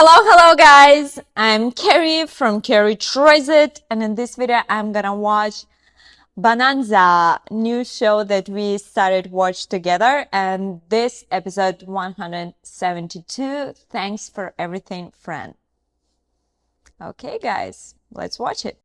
Hello guys! I'm Carrie from Carrie Tries It, and in this video I'm gonna watch Bonanza, new show that we started watch together, and this episode 172. Thanks for everything, friend. Okay guys, let's watch it.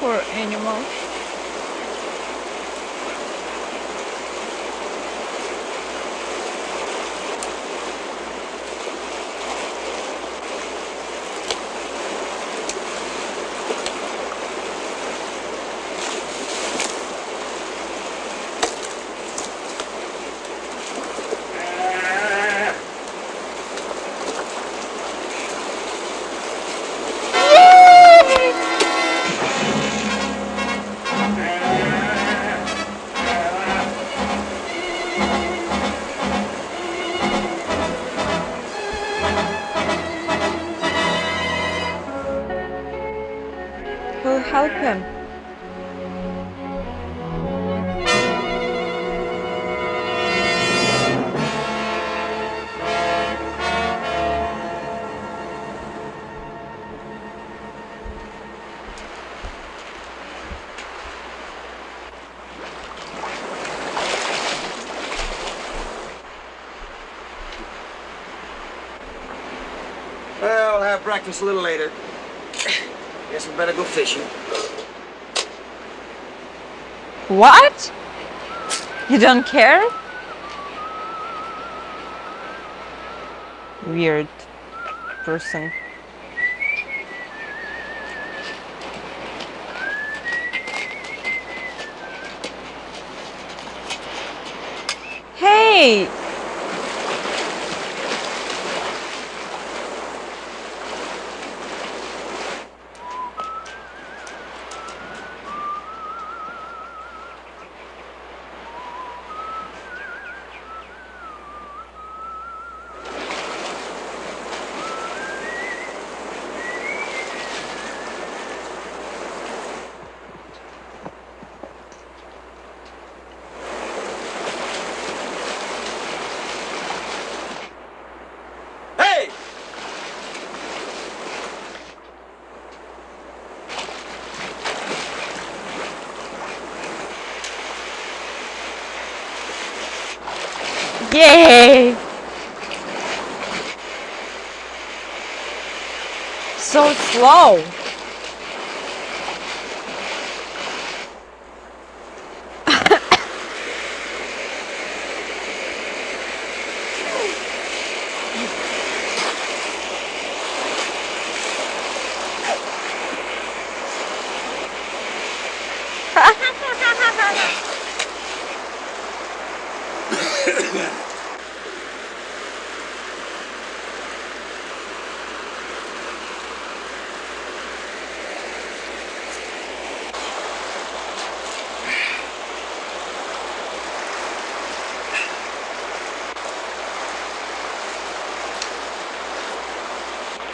Poor animal. Who'll help him? Well, I'll have breakfast a little later. Guess we better go fishing. What? You don't care? Weird person. Hey! Hey! Yay! So slow.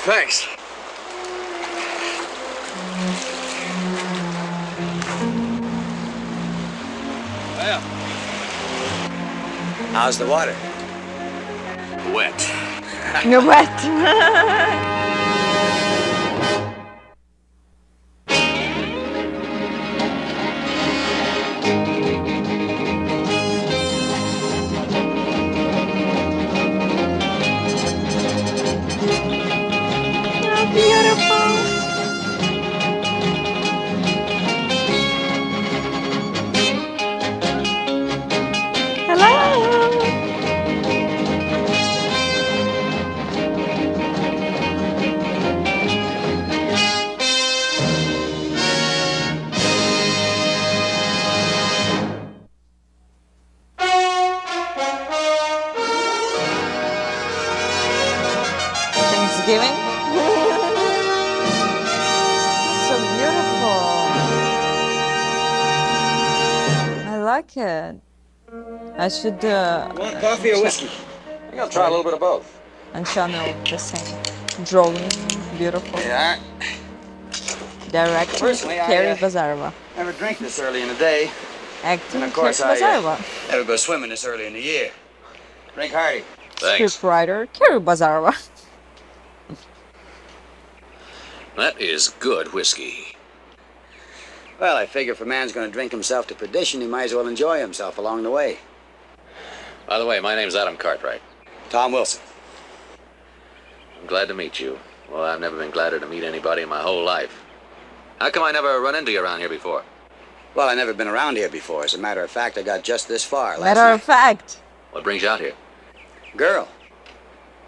Thanks. Well, how's the water? Wet. You're wet. Beautiful. giving. So beautiful. I like it. I should Want coffee or whiskey? I think I'll try a little bit of both. and channel the same drawing. Beautiful. Yeah. Directing Personally, Carrie I Bazarova. never drink this early in the day. Acting And of Carrie course, I Bazarova. never go swimming this early in the year. Drink hearty. Thanks. Scriptwriter Carrie Bazarova. That is good whiskey. Well, I figure if a man's going to drink himself to perdition, he might as well enjoy himself along the way. By the way, my name's Adam Cartwright. Tom Wilson. I'm glad to meet you. Well, I've never been gladder to meet anybody in my whole life. How come I never run into you around here before? Well, I've never been around here before. As a matter of fact, I got just this far last Matter of fact. What brings you out here? night. Girl.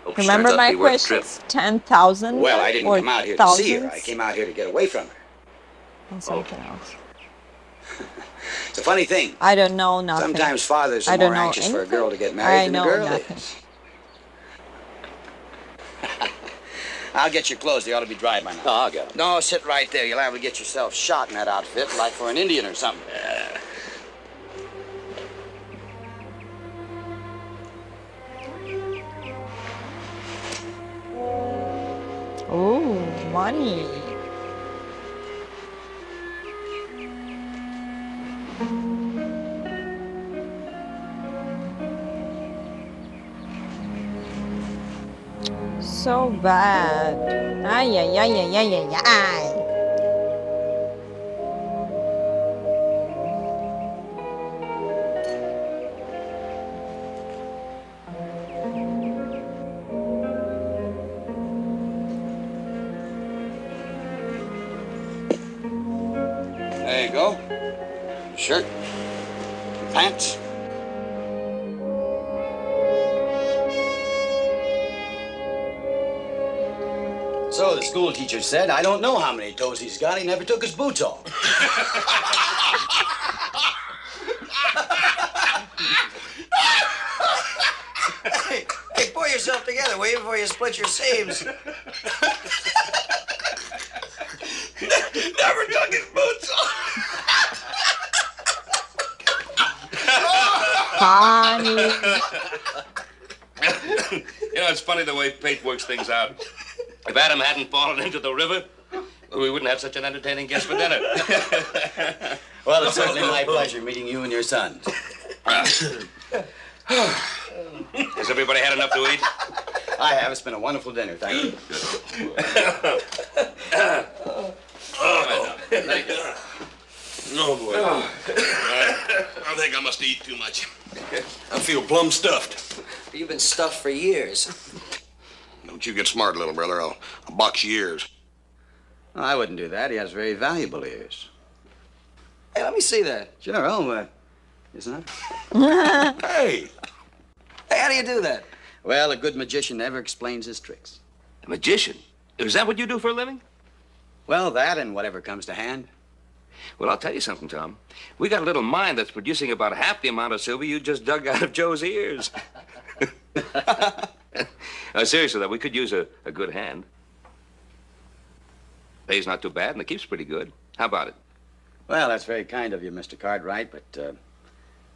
Hope she Remember turns out to my be worth the trip. questions? 10,000 Well, I didn't or come out here to see her. I thousands? came out here to get away from her. And something else. It's a funny thing. I don't know nothing. Sometimes fathers are I don't more know anxious for a anything. girl to get I married than know a girl nothing. is. I'll get your clothes. They ought to be dry by now. Oh, I'll get 'em. No, sit right there. You'll have to get yourself shot in that outfit, like for an Indian or something. Oh, money. So bad. Ay, ay, ay, ay, ay, ay, ay. There you go. Shirt. Pants. So the school teacher said, I don't know how many toes he's got. He never took his boots off. Hey, pull yourself together, will you, before you split your seams. Never took his boots off. Funny. You know, it's funny the way fate works things out. If Adam hadn't fallen into the river, we wouldn't have such an entertaining guest for dinner. Well, it's certainly my pleasure meeting you and your sons. Has everybody had enough to eat? I have. It's been a wonderful dinner, thank you. Thank you. Oh, boy. I think I must eat too much. I feel plumb stuffed. You've been stuffed for years. Don't you get smart, little brother. I'll box your ears. I wouldn't do that. He has very valuable ears. Hey, let me see that. Sure, isn't it? Hey! Hey, how do you do that? Well, a good magician never explains his tricks. A magician? Is that what you do for a living? Well, that and whatever comes to hand. Well, I'll tell you something, Tom. We got a little mine that's producing about half the amount of silver you just dug out of Joe's ears. Seriously, though, we could use a good hand. Pay's not too bad, and the keep's pretty good. How about it? Well, that's very kind of you, Mr. Cartwright, but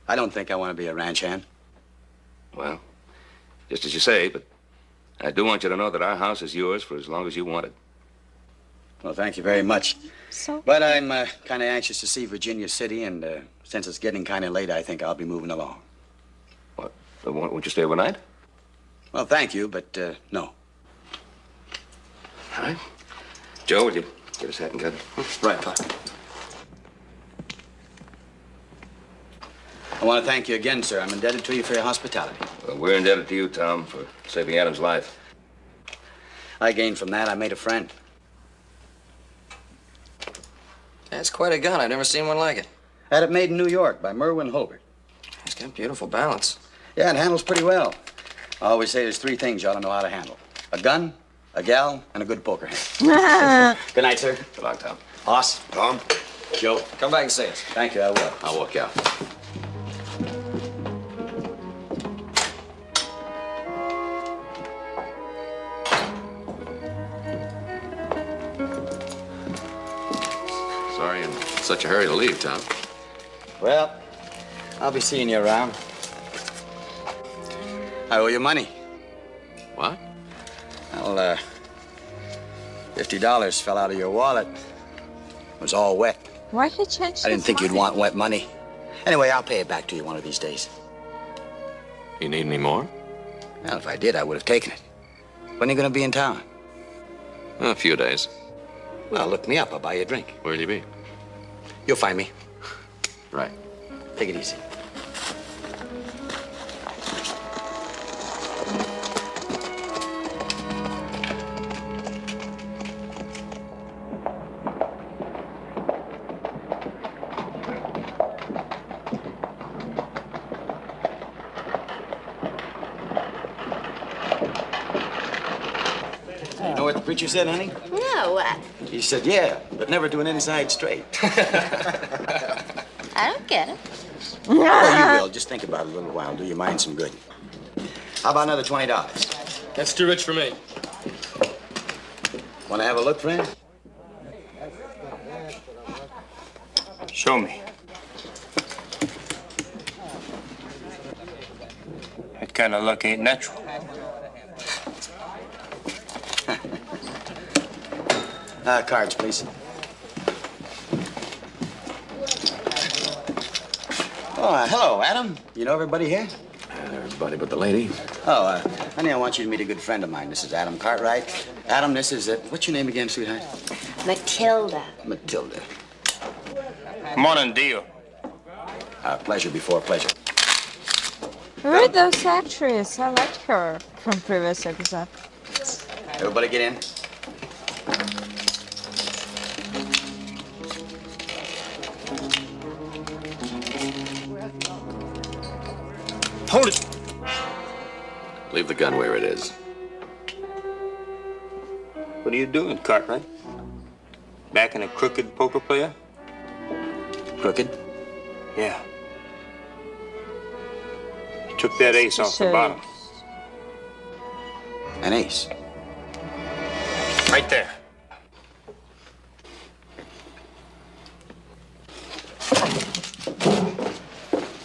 I don't think I want to be a ranch hand. Well, just as you say, but I do want you to know that our house is yours for as long as you want it. Well, thank you very much. So But I'm kind of anxious to see Virginia City, and since it's getting kind of late, I think I'll be moving along. What? Won't you stay overnight? Well, thank you, but no. All right. Joe, will you get us hat and cut? Right, Pop. I want to thank you again, sir. I'm indebted to you for your hospitality. Well, we're indebted to you, Tom, for saving Adam's life. I gained from that. I made a friend. That's quite a gun. I've never seen one like it. Had it made in New York by Merwin Holbert. It's got beautiful balance. Yeah, it handles pretty well. I always say there's three things you ought to know how to handle. A gun, a gal, and a good poker hand. Good night, sir. Good luck, Tom. Hoss. Tom? Joe. Come back and see us. Thank you, I will. I'll walk out. such a hurry to leave, Tom? Well, I'll be seeing you around. I owe you money. What? Well, $50 fell out of your wallet. It was all wet. Why he changed I didn't his think you'd mind? want wet money. Anyway, I'll pay it back to you one of these days. You need any more? Well, if I did, I would have taken it. When are you going to be in town? A few days. Well, look me up. I'll buy you a drink. Where'll you be? You'll find me. Right. Take it easy. You know what the preacher said, honey? No, what? He said, yeah, but never do an inside straight. I don't get it. Well, you will. Just think about it a little while. Do your mind some good. How about another $20? That's too rich for me. Want to have a look, friend? Show me. That kind of luck ain't natural. Cards, please. Oh, hello, Adam. You know everybody here? Everybody but the lady. Oh, honey, I want you to meet a good friend of mine. This is Adam Cartwright. Adam, this is, what's your name again, sweetheart? Matilda. Matilda. Morning, deal. Pleasure before pleasure. Who are those actresses? I liked her from previous episode. Everybody get in. Hold it. Leave the gun where it is. What are you doing, Cartwright? Backing a crooked poker player? Crooked. Yeah. You took that ace off the So- bottom. An ace. Right there.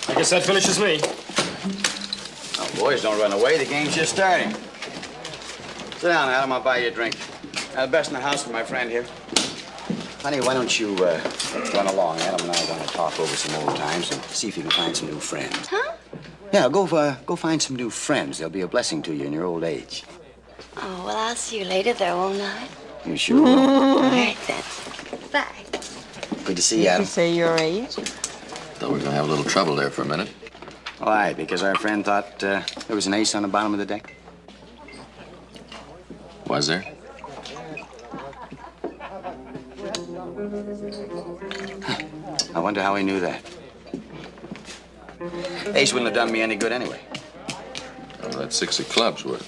I guess that finishes me. Oh, boys, don't run away. The game's just starting. Sit down, Adam. I'll buy you a drink. Best in the house for my friend here. Honey, why don't you run along? Adam and I want to talk over some old times and see if you can find some new friends. Huh? Yeah, go find some new friends. They'll be a blessing to you in your old age. Oh, well, I'll see you later, though, won't I? You sure will. All right, then. Bye. Good to see you, To Adam. say your age. Thought we were gonna have a little trouble there for a minute. Why? Because our friend thought there was an ace on the bottom of the deck? Was there? I wonder how he knew that. Ace wouldn't have done me any good anyway. Oh, that 6 of clubs would.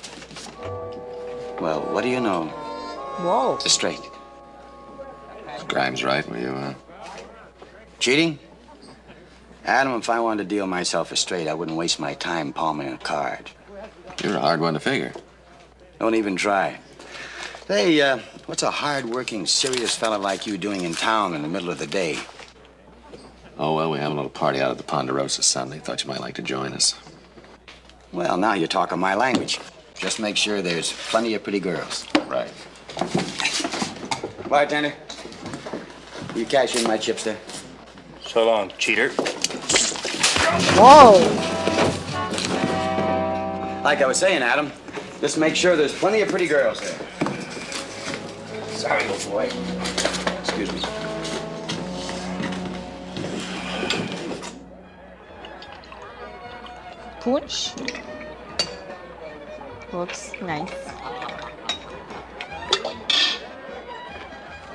Well, what do you know? Whoa. It's straight. Grimes right, were you, Cheating? Adam, if I wanted to deal myself a straight, I wouldn't waste my time palming a card. You're a hard one to figure. Don't even try. Hey, what's a hard-working, serious fella like you doing in town in the middle of the day? Oh, well, we have a little party out at the Ponderosa Sunday. Thought you might like to join us. Well, now you're talking my language. Just make sure there's plenty of pretty girls. Right. Bartender, you cash in my chips there? So long, cheater. Whoa. Like I was saying, Adam, just make sure there's plenty of pretty girls there. Sorry, little boy. Excuse me. Punch. Looks nice.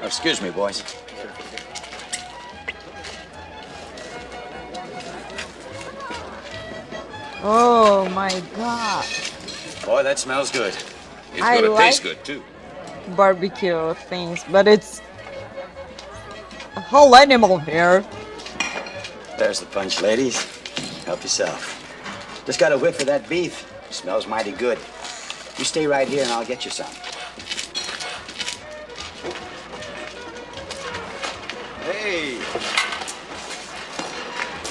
Excuse me, boys. Oh my god. Boy, that smells good. It's I gonna like- taste good, too. Barbecue things, but it's a whole animal here. There's the punch, ladies. Help yourself. Just got a whiff of that beef. Smells mighty good. You stay right here and I'll get you some. Hey.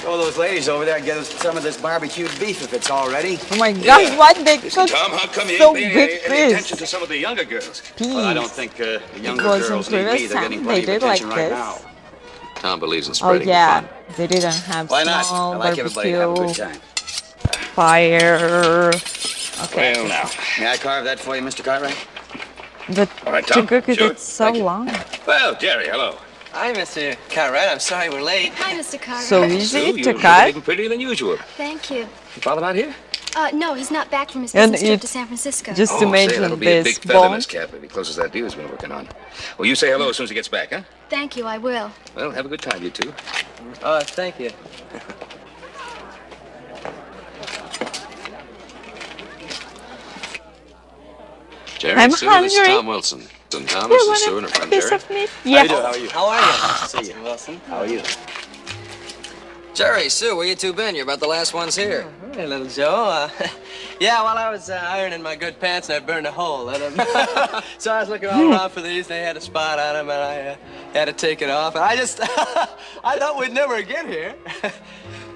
Throw those ladies over there and get us some of this barbecued beef if it's all ready. Oh my gosh, what they Listen, cook Tom, how come you so ain't big paying any attention fish. to some of the younger girls? Well, I don't Peas. think the younger It was in girls need me. previous They're getting time they plenty of did like attention right this. now. Tom believes in Oh spreading the yeah, fun. they didn't have Why not? I small like everybody to have a good barbecue, time. fire. Okay, Well, now. May I carve that for you, Mr. Cartwright? but All right, to Tom. cook it, Sure. it's so Thank you. long. Well, Jerry, hello. Hi, Mr. Cartwright. I'm sorry we're late. Hi, Mr. Carter. So Sue, easy you're to looking cut. even prettier than usual. Thank you. Your father not here? No, he's not back from his And business trip it to San Francisco. just Say, that'll imagine be a this big feather in bone. his cap if he closes that deal he's been working on. Well, you say hello as soon as he gets back, huh? Thank you, I will. Well, have a good time, you two. Thank you. Jerry, I'm Sue, this is hungry. Tom Wilson. And Tom, You this is want Sue and a her friend piece Jerry. of meat? How you Yeah. doing? How are you? How are you? Nice to see you. Wilson. How are you? Jerry, Sue, where you two been? You're about the last ones here. Hey, little Joe. Yeah, while I was ironing my good pants, I burned a hole in them. So I was looking all around for these. They had a spot on them, and I had to take it off. And I just, I thought we'd never get here.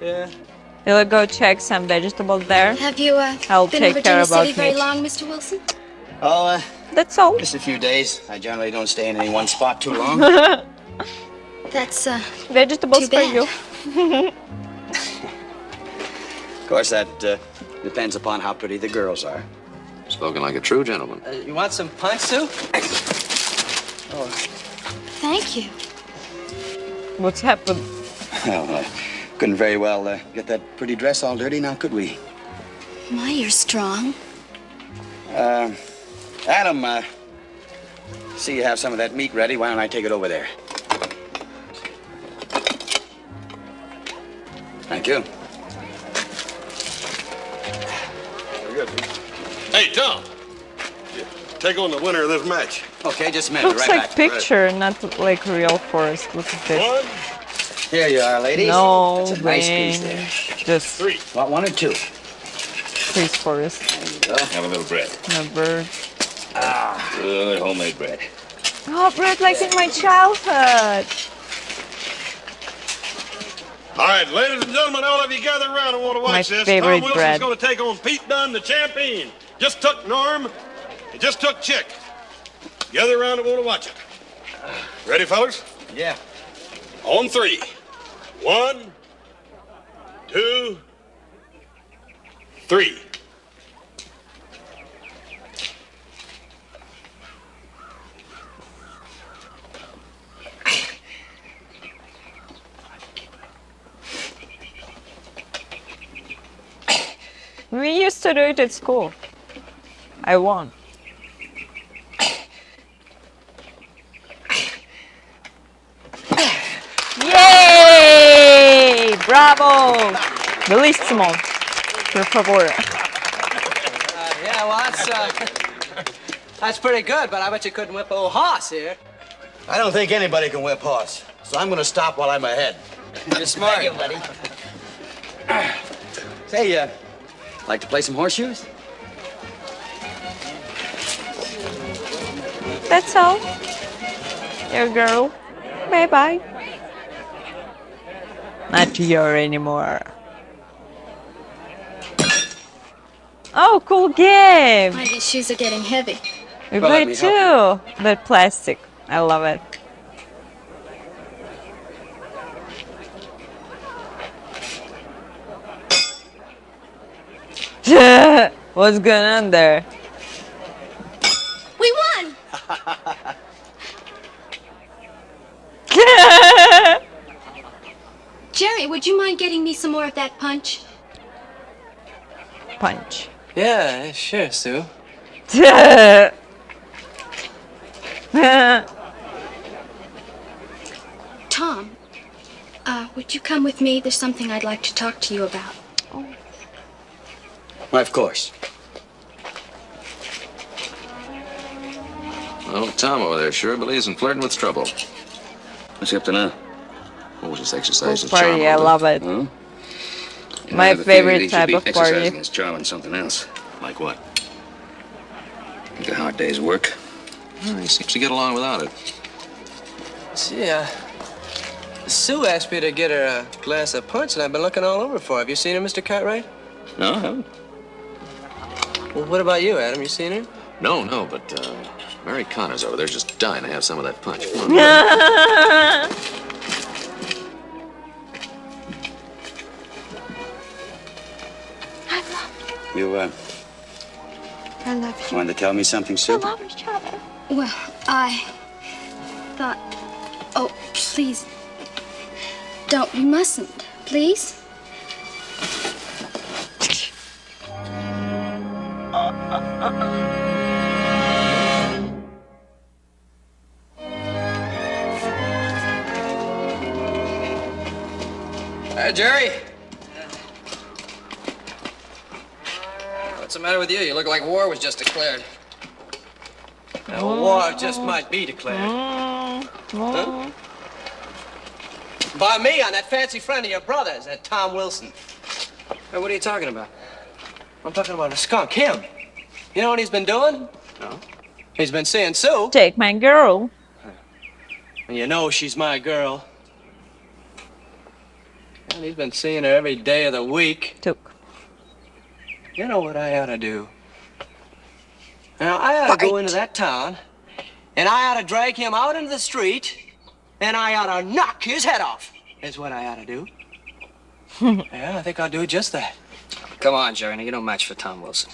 Yeah. You'll go check some vegetables there. Have you I'll been take in care Virginia about City very meat. long, Mr. Wilson? Oh, That's all. just a few days. I generally don't stay in any one spot too long. That's Vegetables too for bad. you. Of course, that depends upon how pretty the girls are. Spoken like a true gentleman. You want some punch, Sue? Thank you. What's happened? Well, couldn't very well get that pretty dress all dirty now, could we? My, you're strong. Adam, see you have some of that meat ready. Why don't I take it over there? Thank you. Very good. Hey, Tom. Take on the winner of this match. Okay, just a minute. Looks Right like back. picture, not like real forest. Look at this. One, Here you are, ladies. No That's a nice way. piece there. Just three. Want one or two? please forest. Have a little bread. No bird. Good homemade bread. Oh, bread like in my childhood. All right, ladies and gentlemen, all of you gather around and want to watch My this. favorite Tom Wilson's bread. going to take on Pete Dunne, the champion. Just took Norm. He just took Chick. Gather around and want to watch it. Ready, fellas? Yeah. On three. 1, 2, 3. We used to do it at school. I won. Yay! Bravo! Bellissimo. Per favore. Yeah, well, that's pretty good, but I bet you couldn't whip a old hoss here. I don't think anybody can whip horse, so I'm going to stop while I'm ahead. You're smart. Thank you, buddy. Say, like to play some horseshoes? That's all. Your girl. Bye-bye. Not your anymore. Oh, cool game. My, these shoes are getting heavy. We Well, let played me too. That plastic. I love it. What's going on there? We won! Jerry, would you mind getting me some more of that punch? Punch. Yeah, sure, Sue. Tom, would you come with me? There's something I'd like to talk to you about. Why, of course. Oh, Tom over there sure believes in flirting with trouble. What's he up to now? What was this exercise? Cool party, I love it. Huh? Yeah, My I have a feeling favorite he should type be of party. exercising his charm and something else. Like what? Like a hard day's work. Well, he seems to get along without it. See, Sue asked me to get her a glass of punch, and I've been looking all over for her. Have you seen her, Mr. Cartwright? No, I haven't. Well, what about you, Adam? You seen her? No, but Mary Connor's over there just dying to have some of that punch. Come on. I love you. Wanted to tell me something, We Sue? love each other. Well, I thought. Oh, please. Don't. You mustn't. Please? Hey, Jerry. What's the matter with you? You look like war was just declared. War just might be declared. Huh? By me, on that fancy friend of your brother's, that Tom Wilson. Hey, what are you talking about? I'm talking about a skunk, him. You know what he's been doing? No. He's been seeing Sue. Take my girl. And you know she's my girl. And he's been seeing her every day of the week. Took. You know what I ought to do? Now, I ought to go into that town, and I ought to drag him out into the street, and I ought to knock his head off, is what I ought to do. Yeah, I think I'll do just that. Come on, Jerry. Now, you don't match for Tom Wilson.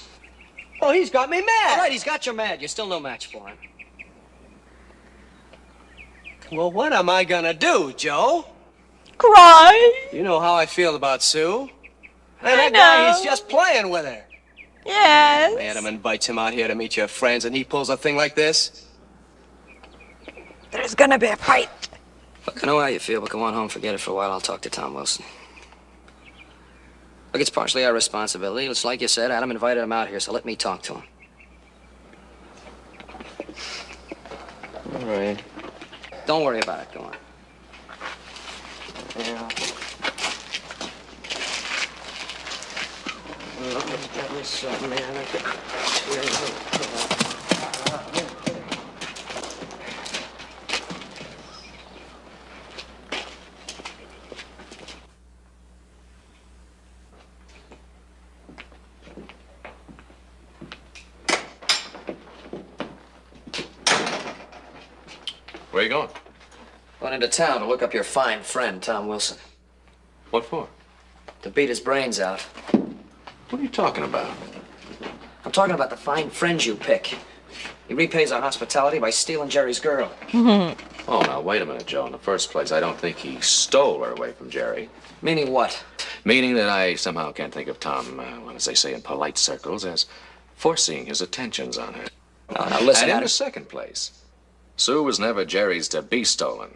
Oh, he's got me mad. All right, he's got you mad. You're still no match for him. Well, what am I gonna do, Joe? Cry. You know how I feel about Sue. And I that guy, know. he's just playing with her. Yes. Adam invites him out here to meet your friends, and he pulls a thing like this. There's gonna be a fight. Look, I know how you feel, but go on home, forget it for a while. I'll talk to Tom Wilson. Look, it's partially our responsibility. It's like you said, Adam invited him out here, so let me talk to him. All right. Don't worry about it. Go on. Yeah. Where are you going? Going into town to look up your fine friend, Tom Wilson. What for? To beat his brains out. What are you talking about? I'm talking about the fine friend you pick. He repays our hospitality by stealing Jerry's girl. Oh, now, wait a minute, Joe. In the first place, I don't think he stole her away from Jerry. Meaning what? Meaning that I somehow can't think of Tom, well, as they say in polite circles, as foreseeing his attentions on her. Now listen, And in Adam. the second place, Sue was never Jerry's to be stolen.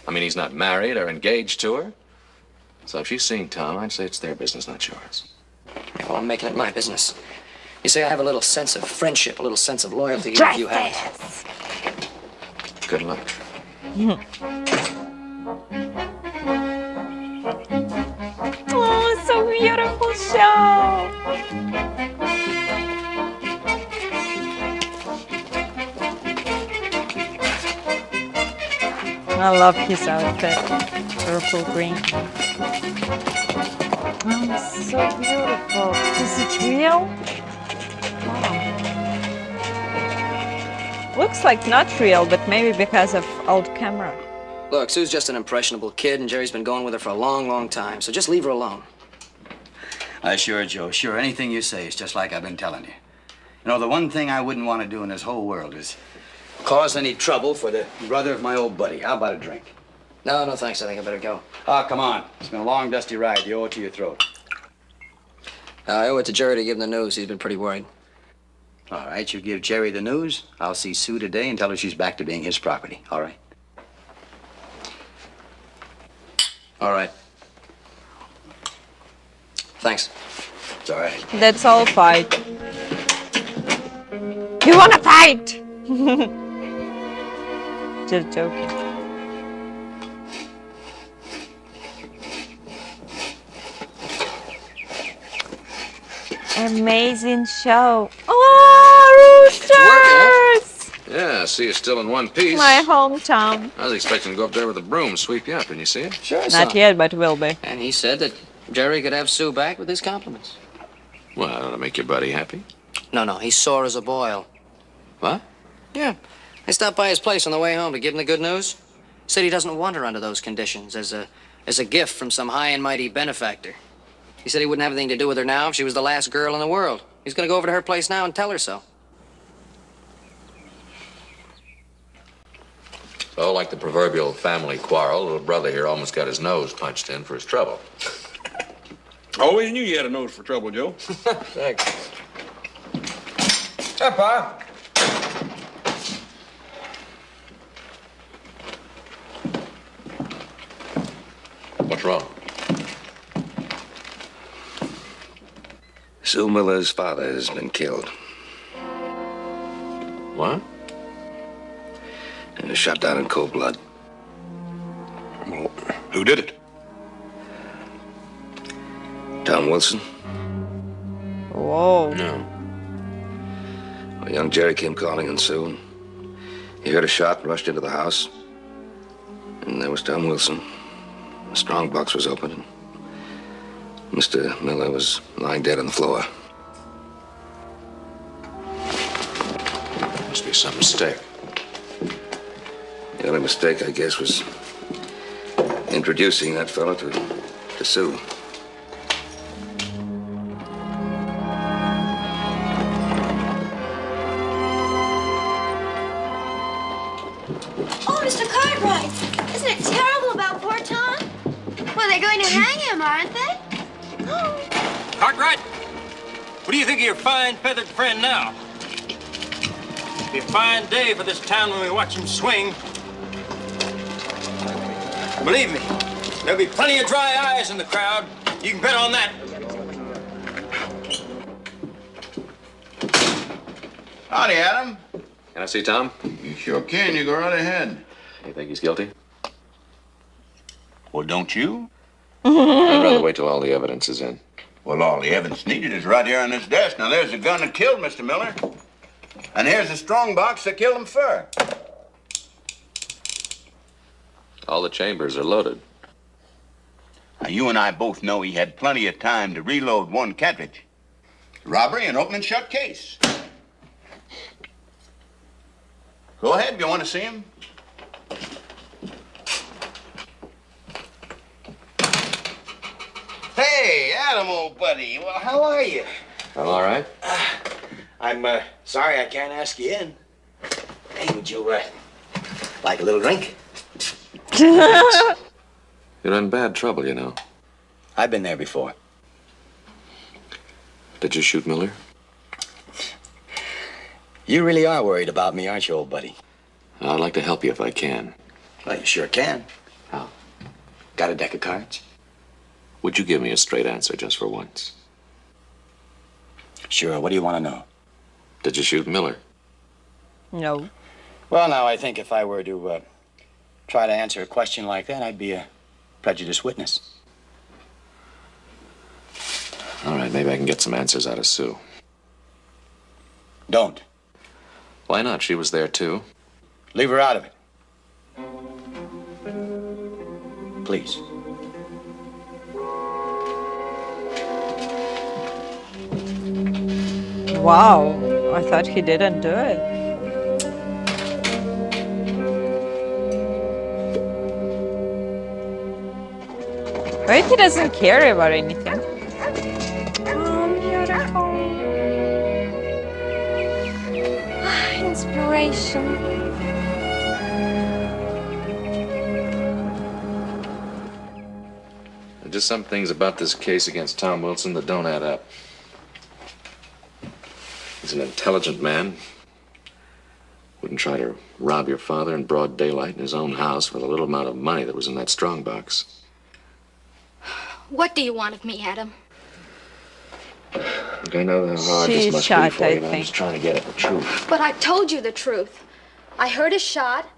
I mean, he's not married or engaged to her. So if she's seeing Tom, I'd say it's their business, not yours. Yeah, well, I'm making it my business. You say I have a little sense of friendship, a little sense of loyalty. You have. Good luck. Oh, so beautiful show. I love his outfit. Purple green. Oh, it's so beautiful. Is it real? Wow. Looks like not real, but maybe because of old camera. Look, Sue's just an impressionable kid, and Jerry's been going with her for a long, long time. So just leave her alone. Sure, Joe. Sure, anything you say is just like I've been telling you. You know, the one thing I wouldn't want to do in this whole world is cause any trouble for the brother of my old buddy. How about a drink? No, no, thanks. I think I better go. Oh, come on. It's been a long, dusty ride. You owe it to your throat. I owe it to Jerry to give him the news. He's been pretty worried. All right, you give Jerry the news. I'll see Sue today and tell her she's back to being his property. All right? All right. Thanks. It's all right. That's all fight. You wanna fight? Just joking. Amazing show. Oh, roosters! Yeah, I see you still in one piece. My hometown. I was expecting to go up there with a broom, sweep you up. Didn't you see it? Sure I saw. Not yet, but will be. And he said that Jerry could have Sue back with his compliments. Well, that ought to make your buddy happy. No, he's sore as a boil. What? Yeah. I stopped by his place on the way home to give him the good news. Said he doesn't want her under those conditions, as a gift from some high and mighty benefactor. He said he wouldn't have anything to do with her now if she was the last girl in the world. He's gonna go over to her place now and tell her so. So, like the proverbial family quarrel, little brother here almost got his nose punched in for his trouble. I always knew you had a nose for trouble, Joe. Thanks. Hi, Pa. What's wrong? Sue Miller's father has been killed. What? And was shot down in cold blood. Well, who did it? Tom Wilson. Whoa. No. Well, young Jerry came calling on Sue. And he heard a shot and rushed into the house. And there was Tom Wilson. The strong box was open, and Mr. Miller was lying dead on the floor. Must be some mistake. The only mistake, I guess, was introducing that fellow to Sue. Oh, Mr. Cartwright, isn't it terrible about poor Tom? Well, they're going to hang him, aren't they? Cartwright, what do you think of your fine feathered friend now? It'll be a fine day for this town when we watch him swing. Believe me, there'll be plenty of dry eyes in the crowd. You can bet on that. Howdy, Adam. Can I see Tom? You sure can. You go right ahead. You think he's guilty? Well, don't you? I'd rather wait till all the evidence is in. Well, all the evidence needed is right here on this desk. Now, there's the gun that killed Mr. Miller. And here's the strong box that killed him fur. All the chambers are loaded. Now, you and I both know he had plenty of time to reload one cartridge. Robbery and open and shut case. Go ahead, you want to see him? Hey, Adam, old buddy. Well, how are you? I'm all right. I'm sorry I can't ask you in. Hey, would you like a little drink? You're in bad trouble, you know. I've been there before. Did you shoot Miller? You really are worried about me, aren't you, old buddy? I'd like to help you if I can. Well, you sure can. How? Got a deck of cards? Would you give me a straight answer just for once? Sure. What do you want to know? Did you shoot Miller? No. Well, now, I think if I were to try to answer a question like that, I'd be a prejudiced witness. All right, maybe I can get some answers out of Sue. Don't. Why not? She was there, too. Leave her out of it. Please. Wow. I thought he didn't do it. Wait, he doesn't care about anything. Oh, beautiful. Inspiration. Just some things about this case against Tom Wilson that don't add up. He's an intelligent man. Wouldn't try to rob your father in broad daylight in his own house for the little amount of money that was in that strongbox. What do you want of me, Adam? Look, I know how hard She's this must shot, be for I you, but I'm think. just trying to get at the truth. But I told you the truth. I heard a shot.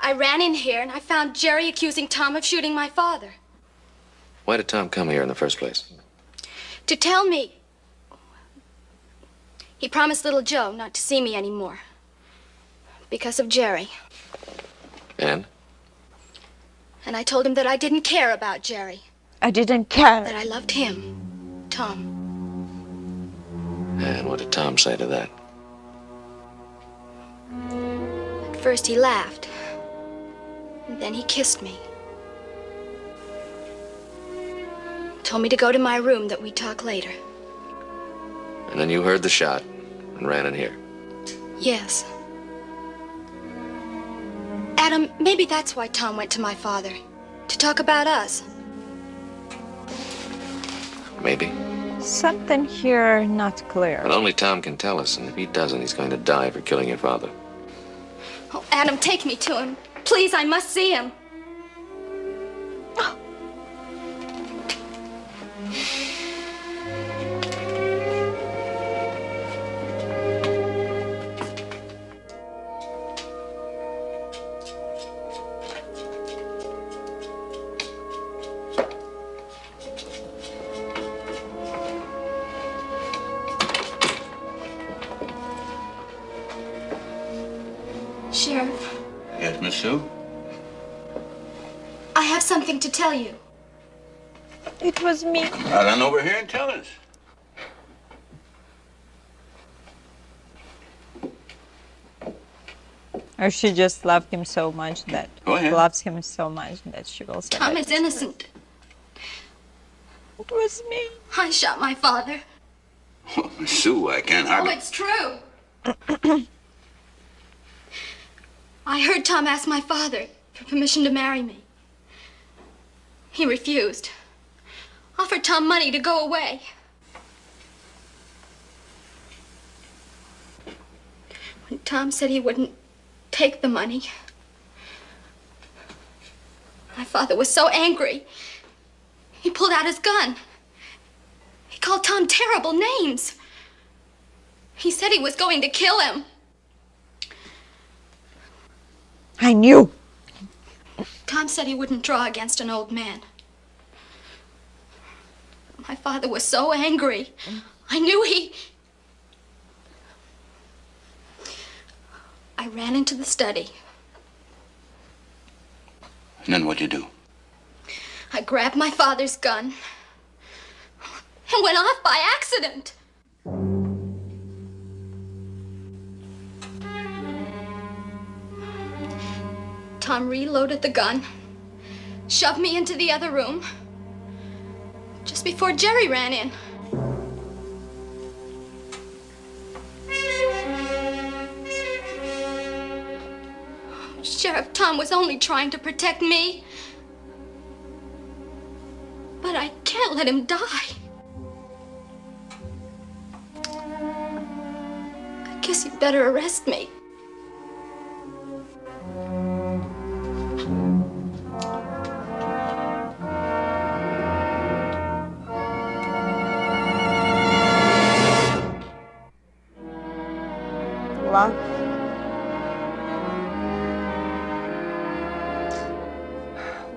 I ran in here and I found Jerry accusing Tom of shooting my father. Why did Tom come here in the first place? To tell me. He promised little Joe not to see me anymore. Because of Jerry. And? And I told him that I didn't care about Jerry. I didn't care. That I loved him, Tom. And what did Tom say to that? At first he laughed. And then he kissed me. Told me to go to my room, that we'd talk later. And then you heard the shot and ran in here. Yes. Adam, maybe that's why Tom went to my father. To talk about us. Maybe. Something here not clear. But only Tom can tell us, and if he doesn't, he's going to die for killing your father. Oh, Adam, take me to him. Please, I must see him. Sheriff, Yes, Miss Sue? I have something to tell you. It was me. Now run over here and tell us. Or she just loved him so much that Go ahead. loves him so much that she will say Tom it. is innocent. It was me. I shot my father. Oh, Miss Sue, I can't Oh, hardly... it's true. I heard Tom ask my father for permission to marry me. He refused. Offered Tom money to go away. When Tom said he wouldn't take the money, my father was so angry. He pulled out his gun. He called Tom terrible names. He said he was going to kill him. I knew. Tom said he wouldn't draw against an old man. My father was so angry. I knew he... I ran into the study. And then what'd you do? I grabbed my father's gun and went off by accident. Tom reloaded the gun, shoved me into the other room, just before Jerry ran in. Sheriff, Tom was only trying to protect me. But I can't let him die. I guess you'd better arrest me. Love.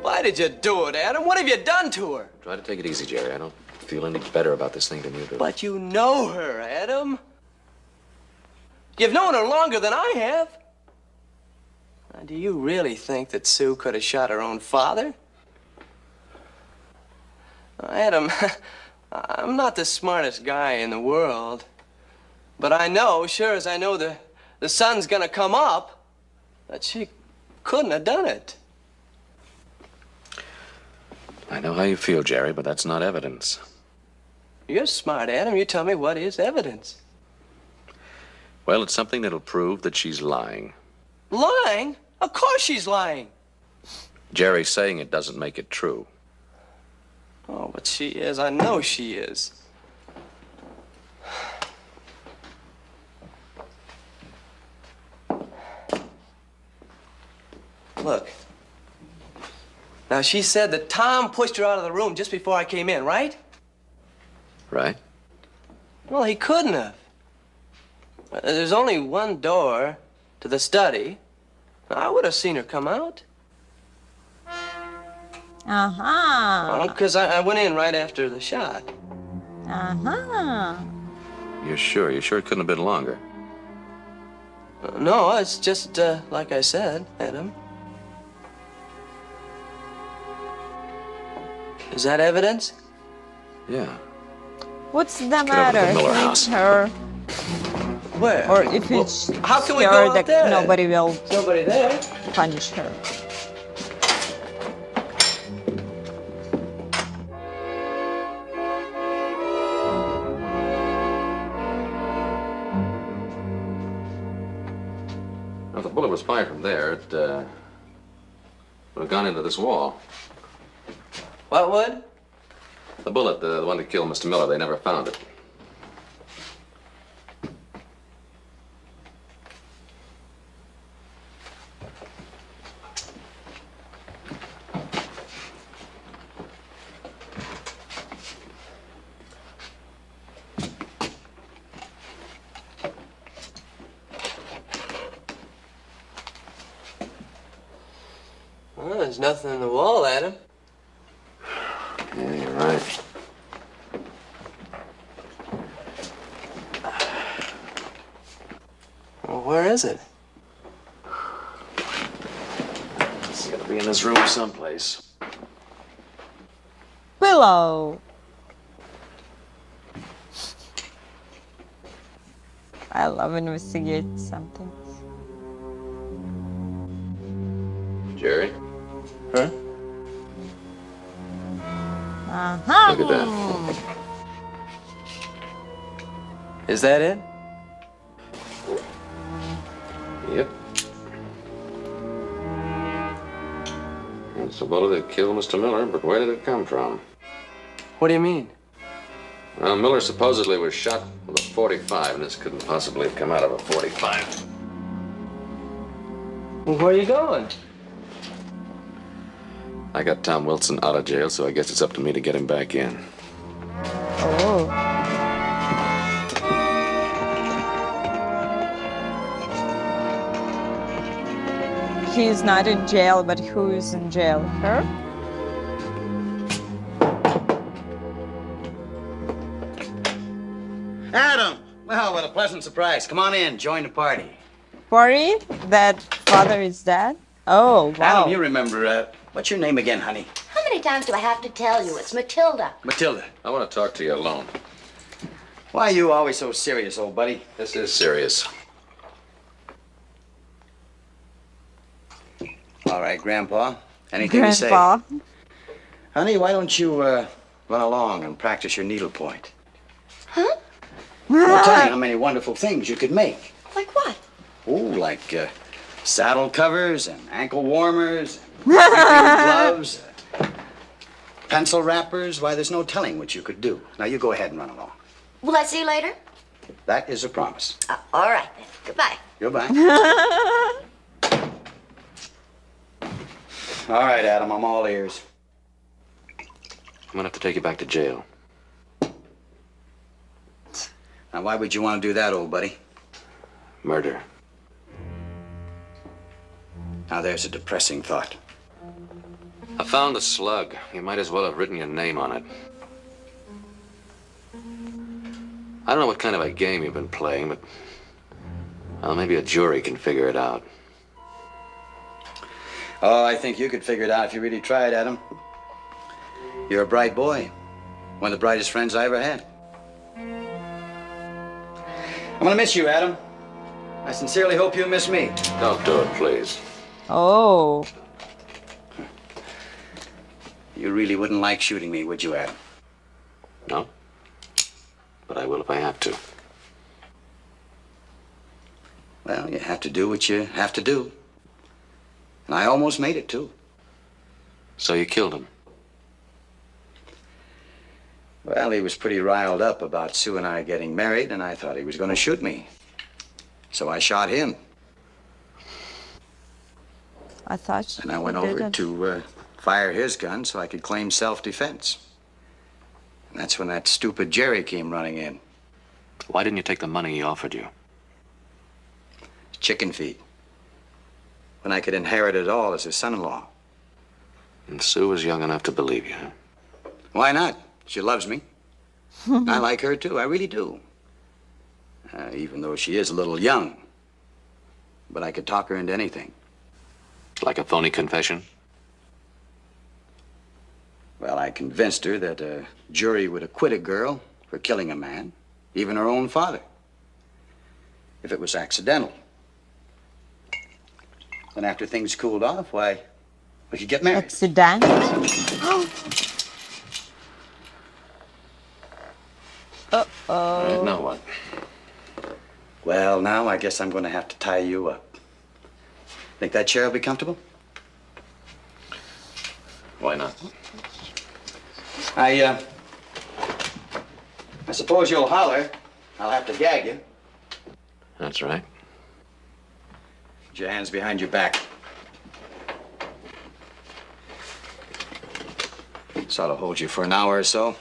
Why did you do it, Adam? What have you done to her? Try to take it easy, Jerry. I don't feel any better about this thing than you do. But you know her, Adam. You've known her longer than I have. Now, do you really think that Sue could have shot her own father? Adam, I'm not the smartest guy in the world. But I know, sure as I know the sun's gonna come up, that she couldn't have done it. I know how you feel, Jerry, but that's not evidence. You're smart, Adam. You tell me what is evidence. Well, it's something that'll prove that she's lying. Lying? Of course she's lying. Jerry saying it doesn't make it true. Oh, but she is. I know she is. Look. Now, she said that Tom pushed her out of the room just before I came in, right? Right? Well, he couldn't have. There's only one door to the study. I would have seen her come out. Uh-huh. Because I went in right after the shot. Uh-huh. You're sure? You're sure it couldn't have been longer? No, it's just like I said, Adam. Is that evidence? Yeah. What's the over to the matter? Miller Hit house. her. Where? Or if it's how can we go scared out that there? nobody will There's nobody there. punish her. Now, if the bullet was fired from there, it would have gone into this wall. What would? The bullet, the one that killed Mr. Miller, they never found it. Well, there's nothing in the wall, Adam. Yeah, you're right. Well, where is it? It's gotta be in this room someplace. Pillow. I love investigate something. Jerry? Huh? Uh-huh. Look at that. Is that it? Yep. It's the bullet that killed Mr. Miller, but where did it come from? What do you mean? Well, Miller supposedly was shot with a .45, and this couldn't possibly have come out of a .45. Well, where are you going? I got Tom Wilson out of jail, so I guess it's up to me to get him back in. Oh. He's not in jail, but who's in jail? Her? Adam! Well, what a pleasant surprise. Come on in, join the party. Worried that father is dead? Oh, wow. Adam, you remember, what's your name again, honey? How many times do I have to tell you? It's Matilda. Matilda. I want to talk to you alone. Why are you always so serious, old buddy? This is serious. All right, Grandpa. Anything to say? Grandpa. Honey, why don't you run along and practice your needlepoint? Huh? I'll tell you how many wonderful things you could make. Like what? Oh, like saddle covers and ankle warmers, and gloves, pencil wrappers. Why, there's no telling what you could do. Now, you go ahead and run along. Will I see you later? That is a promise. All right then. Goodbye. Goodbye. All right, Adam, I'm all ears. I'm gonna have to take you back to jail. Now, why would you want to do that, old buddy? Murder. Now, there's a depressing thought. I found the slug. You might as well have written your name on it. I don't know what kind of a game you've been playing, but well, maybe a jury can figure it out. Oh, I think you could figure it out if you really tried, Adam. You're a bright boy. One of the brightest friends I ever had. I'm gonna miss you, Adam. I sincerely hope you miss me. Don't do it, please. Oh. You really wouldn't like shooting me, would you, Adam? No. But I will if I have to. Well, you have to do what you have to do. And I almost made it, too. So you killed him? Well, he was pretty riled up about Sue and I getting married, and I thought he was going to shoot me. So I shot him. I thought And I went over to fire his gun so I could claim self-defense. And that's when that stupid Jerry came running in. Why didn't you take the money he offered you? Chicken feed. When I could inherit it all as his son-in-law. And Sue was young enough to believe you. Why not? She loves me. I like her, too. I really do. Even though she is a little young. but I could talk her into anything. Like a phony confession? Well, I convinced her that a jury would acquit a girl for killing a man, even her own father, if it was accidental. Then after things cooled off, why, we could get married. Accident? All right, now what? Well, now I guess I'm going to have to tie you up. Think that chair will be comfortable? Why not? I suppose you'll holler. I'll have to gag you. That's right. Put your hands behind your back. This ought to hold you for an hour or so.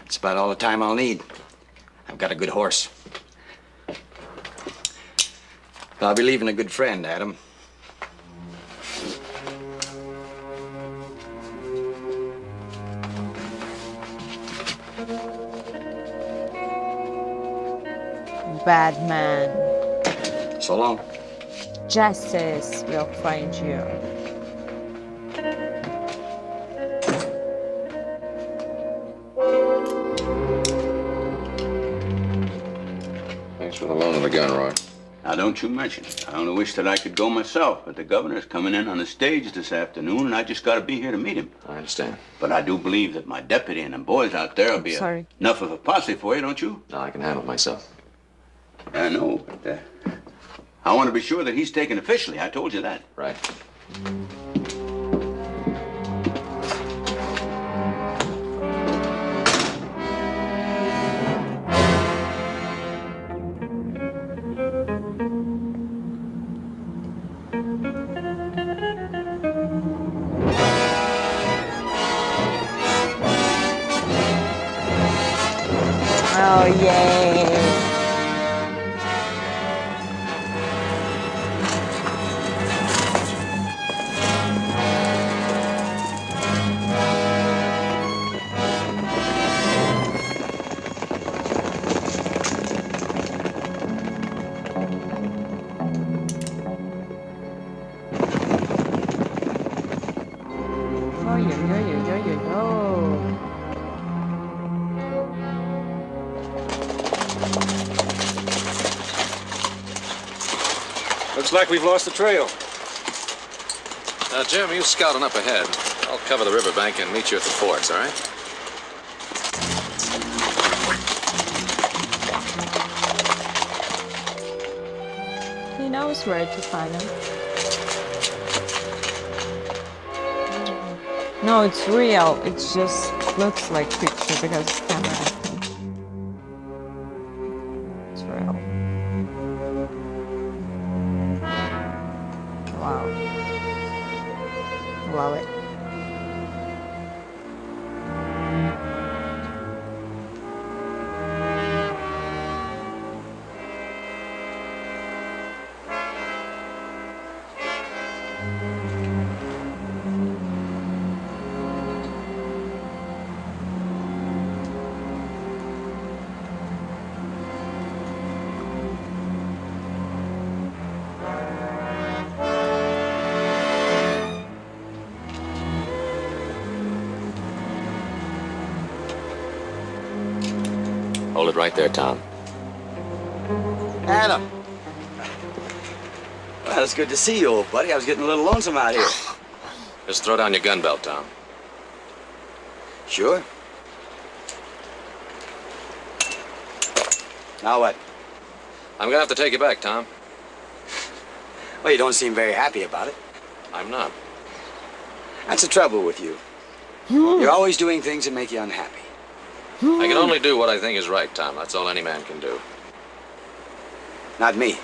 That's about all the time I'll need. I've got a good horse. I'll be leaving a good friend, Adam. Bad man. So long. Justice will find you. Thanks for the loan of the gun, Roy. Now, don't you mention it. I only wish that I could go myself, but the governor's coming in on the stage this afternoon, and I just got to be here to meet him. I understand. But I do believe that my deputy and the boys out there will be enough of a posse for you, don't you? No, I can handle it myself. I know, but I want to be sure that he's taken officially. I told you that. Right. Oh, yay. Oh, yo. Looks like we've lost the trail. Jim, you scouting up ahead. I'll cover the riverbank and meet you at the forks, all right? He knows where to find him. No, it's real. It just looks like picture because it's camera. I think. It's real. Wow. Love it. Hold it right there, Tom. Adam. Well, it's good to see you, old buddy. I was getting a little lonesome out here. Just throw down your gun belt, Tom. Sure. Now what? I'm gonna have to take you back, Tom. Well, you don't seem very happy about it. I'm not. That's the trouble with you. You're always doing things that make you unhappy. I can only do what I think is right, Tom. That's all any man can do. Not me.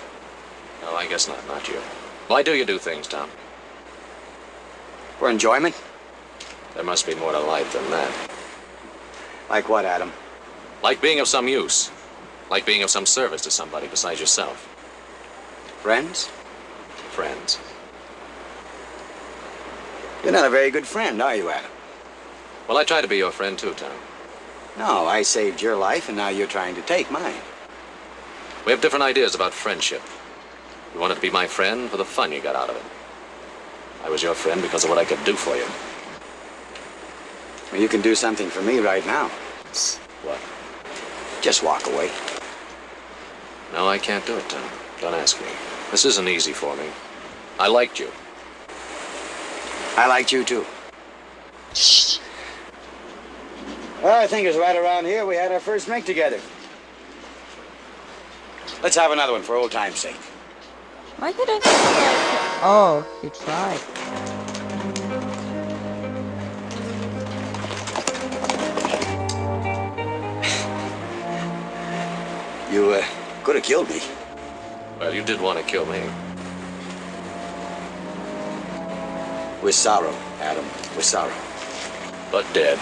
No, I guess not you. Why do you do things, Tom? For enjoyment? There must be more to life than that. Like what, Adam? Like being of some use. Like being of some service to somebody besides yourself. Friends? Friends. You're not a very good friend, are you, Adam? Well, I try to be your friend too, Tom. No, I saved your life, and now you're trying to take mine. We have different ideas about friendship. You wanted to be my friend for the fun you got out of it. I was your friend because of what I could do for you. Well, you can do something for me right now. What? Just walk away. No, I can't do it, Tom. Don't ask me. This isn't easy for me. I liked you. I liked you, too. Well, I think it was right around here we had our first drink together. Let's have another one for old time's sake. Why did I think oh, he tried. You could have killed me. Well, you did want to kill me. With sorrow, Adam. With sorrow. But dead.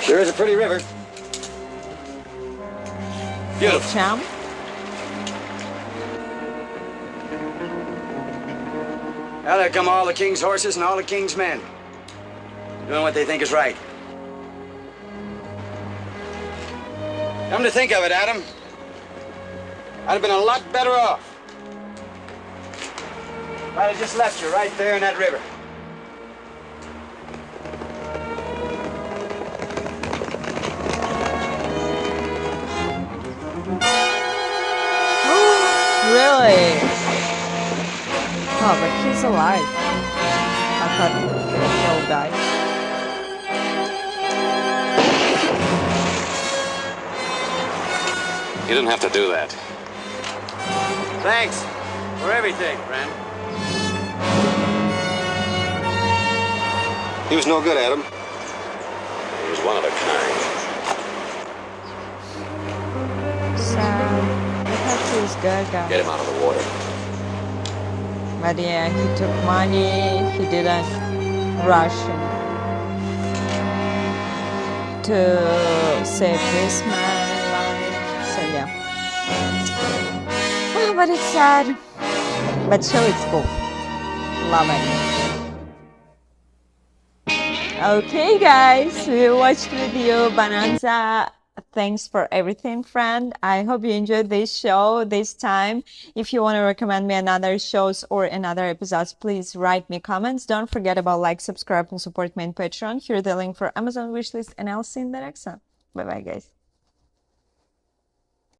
Sure is a pretty river. Beautiful. Champ. Now there come all the king's horses and all the king's men. Doing what they think is right. Come to think of it, Adam, I'd have been a lot better off if I'd have just left you right there in that river. Really? Oh, but he's alive. I thought he'll die. You didn't have to do that. Thanks for everything, friend. He was no good, Adam. He was one of a kind. Sad. I thought he was good, guys. Get him out of the water. But yeah, he took money. He didn't rush to save this man's life. So yeah. Oh, but it's sad. But still, it's cool. Love it. Okay, guys, we watched with you Bonanza. Thanks for everything, friend. I hope you enjoyed this show this time. If you want to recommend me another shows or another episodes, please write me comments. Don't forget about like, subscribe, and support me on Patreon. Here's the link for Amazon wishlist, and I'll see you in the next one. Bye-bye, guys.